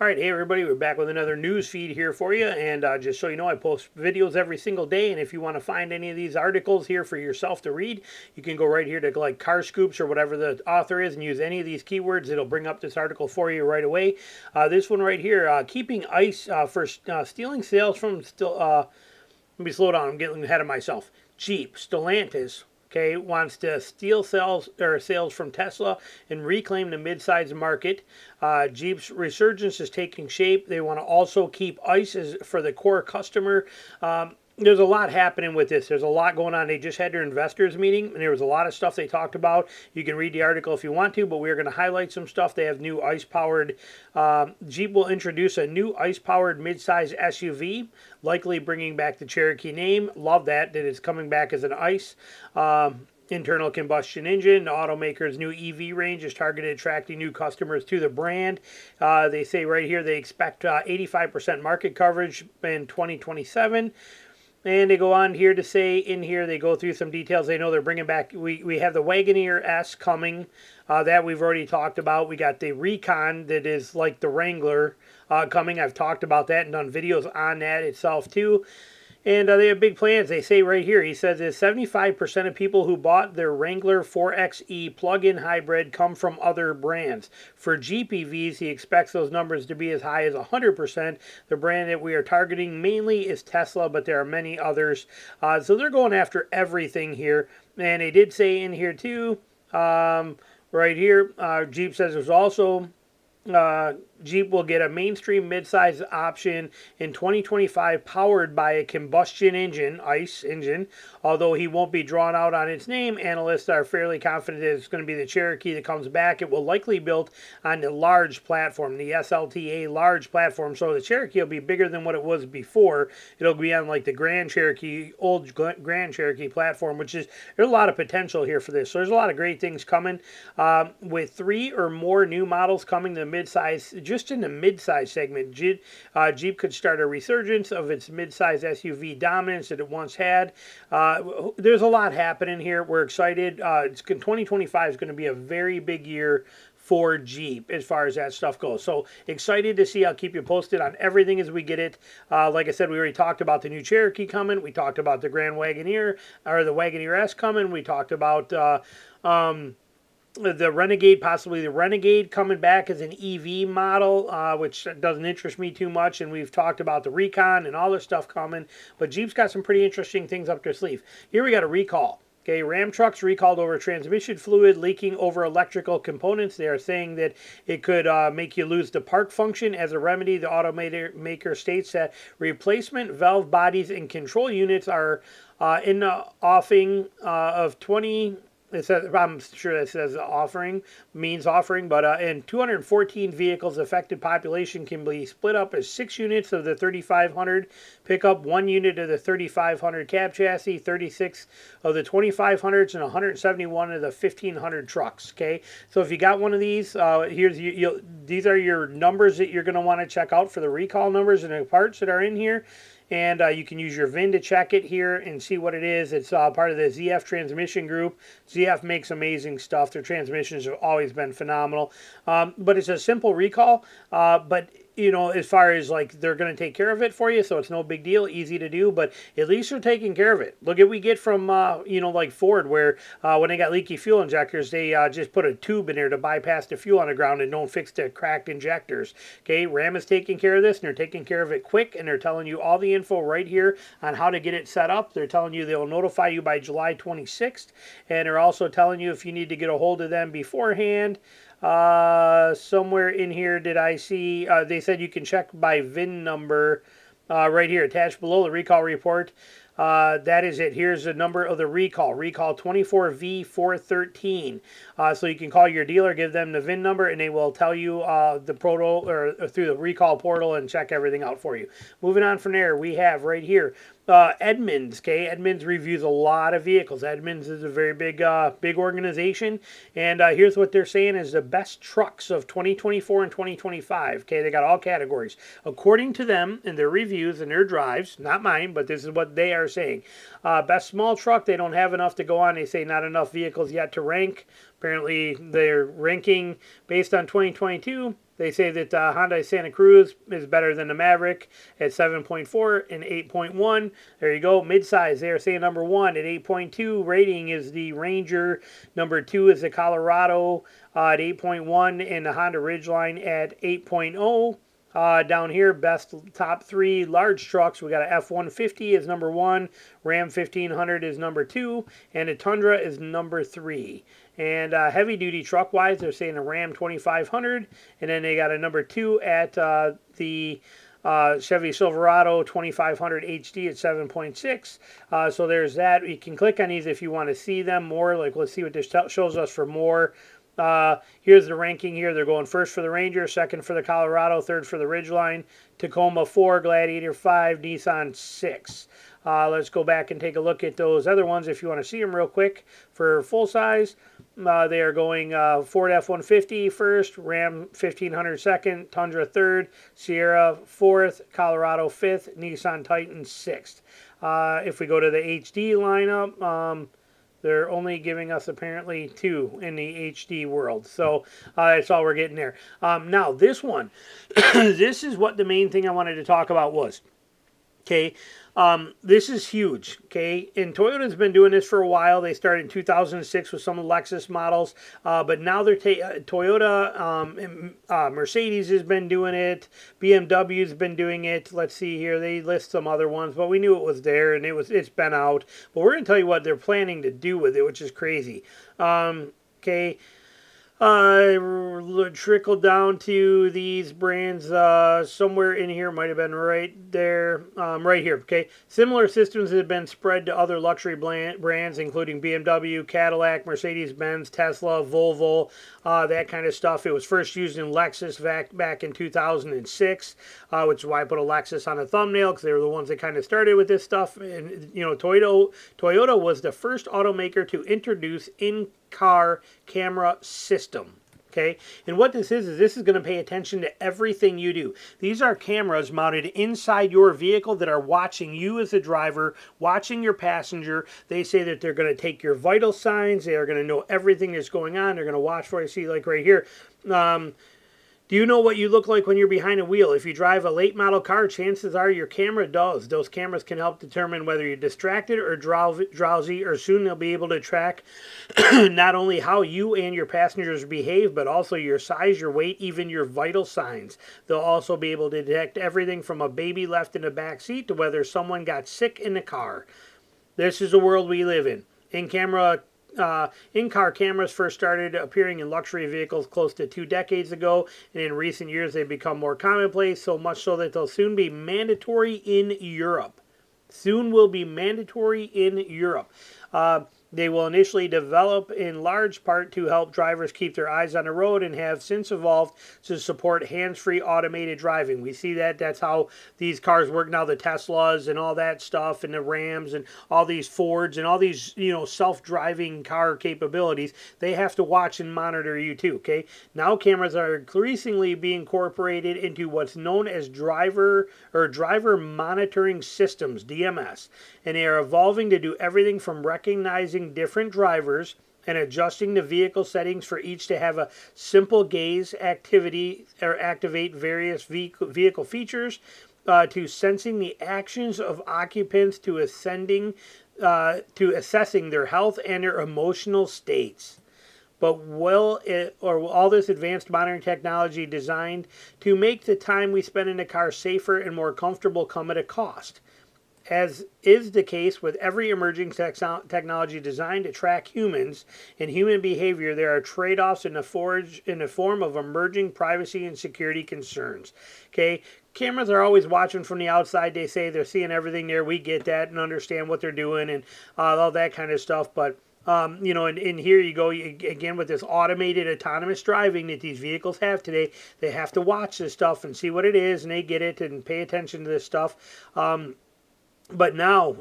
All right, hey everybody, we're back with another news feed here for you. And just so you know, I post videos every single day. And if you want to find any of these articles here for yourself to read, you can go right here to like Car Scoops or whatever the author is and use any of these keywords. It'll bring up this article for you right away. This one right here, keeping ice for stealing sales from let me slow down. I'm getting ahead of myself. Jeep, Stellantis, okay, wants to steal sales from Tesla and reclaim the midsize market. Jeep's resurgence is taking shape. They want to also keep ICE for the core customer. There's a lot happening with this. There's a lot going on. They just had their investors meeting, and there was a lot of stuff they talked about. You can read the article if you want to, but we're going to highlight some stuff. They have new ICE-powered. Jeep will introduce a new ICE-powered midsize SUV, likely bringing back the Cherokee name. Love that it's coming back as an ICE. Internal combustion engine. The automaker's new EV range is targeted at attracting new customers to the brand. They say right here they expect 85% market coverage in 2027. And they go on here to say, in here, they go through some details. They know they're bringing back, we have the Wagoneer S coming, that we've already talked about. We got the Recon that is like the Wrangler coming. I've talked about that and done videos on that itself too. And they have big plans. They say right here, he says that 75% of people who bought their Wrangler 4xe plug-in hybrid come from other brands. For Jeep EVs, he expects those numbers to be as high as 100%. The brand that we are targeting mainly is Tesla, but there are many others. So they're going after everything here. And they did say in here too, right here, Jeep says there's also... Jeep will get a mainstream midsize option in 2025 powered by a combustion engine, ICE engine. Although he won't be drawn out on its name, analysts are fairly confident that it's going to be the Cherokee that comes back. It will likely be built on the large platform, the SLTA large platform. So the Cherokee will be bigger than what it was before. It'll be on like the Grand Cherokee, old Grand Cherokee platform, which is, there's a lot of potential here for this. So there's a lot of great things coming with 3 or more new models coming to the midsize. Just in the midsize segment, Jeep could start a resurgence of its midsize SUV dominance that it once had. There's a lot happening here. We're excited. 2025 is going to be a very big year for Jeep as far as that stuff goes. So excited to see. I'll keep you posted on everything as we get it. Like I said, we already talked about the new Cherokee coming. We talked about the Grand Wagoneer, or the Wagoneer S coming. We talked about... the Renegade, possibly the Renegade coming back as an EV model, which doesn't interest me too much. And we've talked about the Recon and all this stuff coming. But Jeep's got some pretty interesting things up their sleeve. Here we got a recall. Okay, Ram trucks recalled over transmission fluid leaking over electrical components. They are saying that it could make you lose the park function. As a remedy, the automaker states that replacement valve bodies and control units are in the offing of 20... It says, I'm sure it says offering, means offering, but in 214 vehicles, affected population can be split up as 6 units of the 3500 pickup, 1 unit of the 3500 cab chassis, 36 of the 2500s, and 171 of the 1500 trucks. Okay, so if you got one of these, these are your numbers that you're going to want to check out for the recall numbers and the parts that are in here. And you can use your VIN to check it here and see what it is. It's part of the ZF Transmission Group. ZF makes amazing stuff. Their transmissions have always been phenomenal. But it's a simple recall. But you know, as far as like they're going to take care of it for you, so it's no big deal, easy to do, but at least they're taking care of it. Look at what we get from, like Ford, where when they got leaky fuel injectors, they just put a tube in there to bypass the fuel on the ground and don't fix the cracked injectors. Okay, Ram is taking care of this, and they're taking care of it quick, and they're telling you all the info right here on how to get it set up. They're telling you they'll notify you by July 26th, and they're also telling you if you need to get a hold of them beforehand. Somewhere in here did I see, they said you can check by VIN number right here attached below the recall report. That is it. Here's the number of the recall 24V413. So you can call your dealer, give them the VIN number, and they will tell you the proto or through the recall portal and check everything out for you. Moving on from there, we have right here Edmunds. Okay, Edmunds reviews a lot of vehicles. Edmunds is a very big organization, and here's what they're saying is the best trucks of 2024 and 2025. Okay, they got all categories according to them in their reviews and their drives. Not mine, but this is what they are saying. Best small truck, they don't have enough to go on. They say not enough vehicles yet to rank. Apparently, they're ranking based on 2022. They say that Hyundai Santa Cruz is better than the Maverick at 7.4 and 8.1. There you go. Midsize, they are saying number 1 at 8.2. Rating is the Ranger. Number 2 is the Colorado at 8.1, and the Honda Ridgeline at 8.0. Down here, best top 3 large trucks. We got a F-150 is number 1, Ram 1500 is number 2, and a Tundra is number 3. And heavy duty truck wise, they're saying a Ram 2500, and then they got a number 2 at the Chevy Silverado 2500 HD at 7.6. So there's that. You can click on these if you want to see them more. Like, let's see what this shows us for more. Here's the ranking here. They're going first for the Ranger, second for the Colorado, third for the Ridgeline, Tacoma 4, Gladiator 5, Nissan 6. Let's go back and take a look at those other ones if you want to see them real quick. For full size, they are going Ford F-150 first, Ram 1500 second, Tundra third, Sierra fourth, Colorado fifth, Nissan Titan sixth. If we go to the HD lineup, they're only giving us apparently 2 in the HD world. So that's all we're getting there. Now, this one, this is what the main thing I wanted to talk about was. Okay, this is huge. Okay, and Toyota's been doing this for a while. They started in 2006 with some Lexus models, but now they're Toyota, Mercedes has been doing it. BMW's been doing it. Let's see here. They list some other ones, but we knew it was there and it's been out. But we're gonna tell you what they're planning to do with it, which is crazy. Okay. Trickle down to these brands somewhere in here, might have been right there, right here, okay? Similar systems have been spread to other luxury brands, including BMW, Cadillac, Mercedes-Benz, Tesla, Volvo, that kind of stuff. It was first used in Lexus back in 2006, which is why I put a Lexus on a thumbnail, because they were the ones that kind of started with this stuff. And, you know, Toyota was the first automaker to introduce in-car camera system. Okay, and what this is this is going to pay attention to everything you do. These are cameras mounted inside your vehicle that are watching you as a driver, watching your passenger. They say that they're going to take your vital signs. They are going to know everything that's going on. They're going to watch for you. See, like right here. Do you know what you look like when you're behind a wheel? If you drive a late model car, chances are your camera does. Those cameras can help determine whether you're distracted or drowsy, or soon they'll be able to track not only how you and your passengers behave, but also your size, your weight, even your vital signs. They'll also be able to detect everything from a baby left in the back seat to whether someone got sick in the car. This is the world we live in. In-car cameras first started appearing in luxury vehicles close to 2 decades ago, and in recent years they've become more commonplace, so much so that they'll soon be mandatory in Europe. Soon will be mandatory in Europe. They will initially develop in large part to help drivers keep their eyes on the road and have since evolved to support hands-free automated driving. We see that. That's how these cars work now, the Teslas and all that stuff, and the Rams and all these Fords and all these, you know, self-driving car capabilities. They have to watch and monitor you too, okay? Now cameras are increasingly being incorporated into what's known as driver monitoring systems, DMS, and they are evolving to do everything from recognizing different drivers and adjusting the vehicle settings for each to have a simple gaze activity or activate various vehicle features, to sensing the actions of occupants, to assessing their health and their emotional states. But will all this advanced modern technology designed to make the time we spend in the car safer and more comfortable come at a cost? As is the case with every emerging technology designed to track humans and human behavior, there are trade-offs in the form of emerging privacy and security concerns. Okay, cameras are always watching from the outside. They say they're seeing everything there. We get that and understand what they're doing and all that kind of stuff. But you know, and here you go again with this automated autonomous driving that these vehicles have today. They have to watch this stuff and see what it is, and they get it and pay attention to this stuff. But now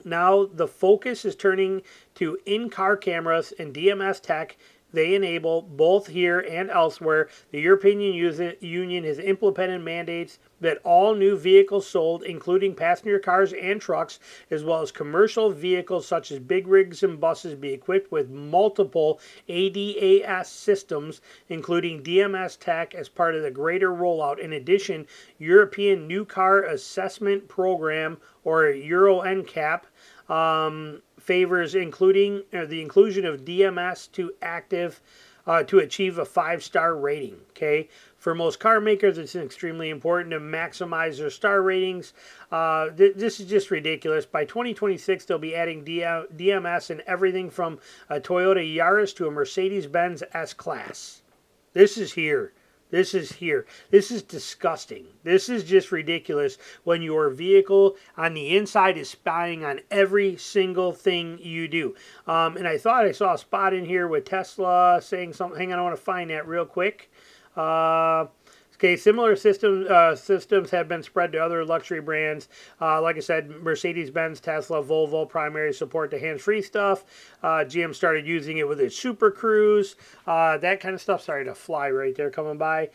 the focus is turning to in-car cameras and DMS tech they enable both here and elsewhere. The European Union has implemented mandates that all new vehicles sold, including passenger cars and trucks, as well as commercial vehicles such as big rigs and buses, be equipped with multiple ADAS systems, including DMS tech, as part of the greater rollout. In addition, European New Car Assessment Program, or Euro NCAP, favors including the inclusion of DMS to active to achieve a 5-star rating. Okay, for most car makers, it's extremely important to maximize their star ratings. This is just ridiculous. By 2026, they'll be adding DMS in everything from a Toyota Yaris to a Mercedes-Benz S-Class. This is here. This is here. This is disgusting. This is just ridiculous when your vehicle on the inside is spying on every single thing you do. And I thought I saw a spot in here with Tesla saying something. Hang on, I want to find that real quick. Okay, similar systems have been spread to other luxury brands. Like I said, Mercedes-Benz, Tesla, Volvo, primary support to hands-free stuff. GM started using it with its Super Cruise, that kind of stuff. Sorry to fly right there coming by.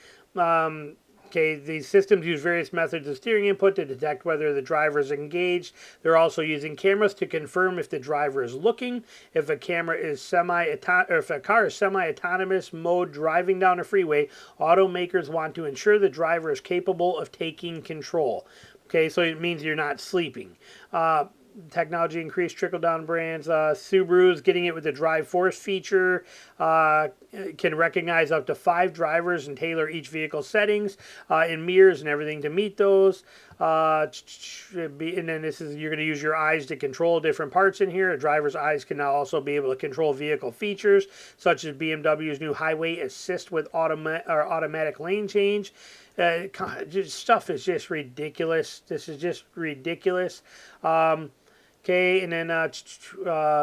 Okay, these systems use various methods of steering input to detect whether the driver is engaged. They're also using cameras to confirm if the driver is looking. If a car is semi-autonomous mode driving down a freeway, automakers want to ensure the driver is capable of taking control. Okay, so it means you're not sleeping. Technology increased trickle-down brands. Subaru's getting it with the Drive Force feature. Can recognize up to 5 drivers and tailor each vehicle's settings in mirrors and everything to meet those. And then this is, you're going to use your eyes to control different parts in here. A driver's eyes can now also be able to control vehicle features, such as BMW's new Highway Assist with automatic lane change. Stuff is just ridiculous. This is just ridiculous. Okay, and then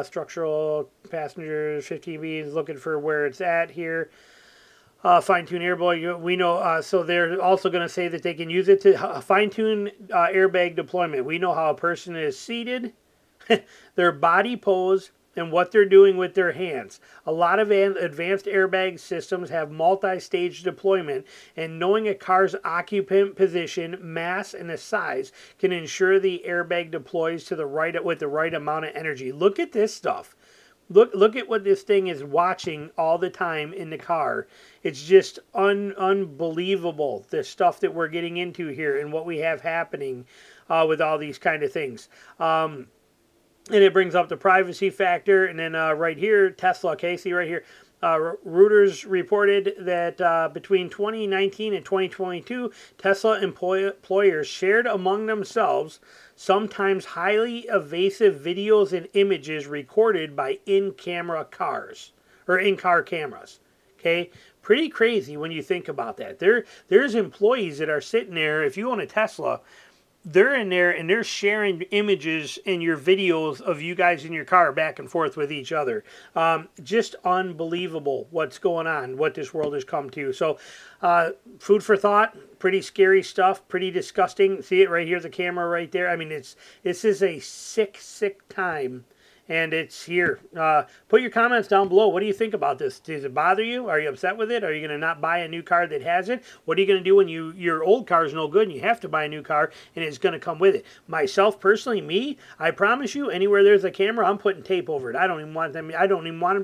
structural passengers, 15Bs, looking for where it's at here. Fine-tune airboy, we know, so they're also going to say that they can use it to fine-tune airbag deployment. We know how a person is seated, their body pose, and what they're doing with their hands. A lot of advanced airbag systems have multi-stage deployment, and knowing a car's occupant position, mass, and the size can ensure the airbag deploys to the right with the right amount of energy. Look at this stuff. Look at what this thing is watching all the time in the car. It's just unbelievable, the stuff that we're getting into here and what we have happening with all these kind of things. And it brings up the privacy factor. And then right here, Tesla, okay, see right here, Reuters reported that between 2019 and 2022, Tesla employers shared among themselves sometimes highly evasive videos and images recorded by in-car cameras. Okay, pretty crazy when you think about that. There's employees that are sitting there. If you own a Tesla, they're in there and they're sharing images and your videos of you guys in your car back and forth with each other. Just unbelievable what's going on, what this world has come to. So food for thought, pretty scary stuff, pretty disgusting. See it right here, the camera right there. I mean, this is a sick, sick time. And it's here. Put your comments down below. What do you think about this? Does it bother you? Are you upset with it? Are you going to not buy a new car that has it? What are you going to do when your old car is no good and you have to buy a new car and it's going to come with it? Myself, personally, I promise you, anywhere there's a camera, I'm putting tape over it. I don't even want them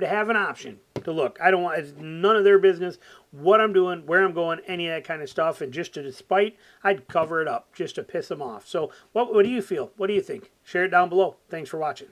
to have an option to look. It's none of their business what I'm doing, where I'm going, any of that kind of stuff. And just to spite, I'd cover it up just to piss them off. So what do you feel? What do you think? Share it down below. Thanks for watching.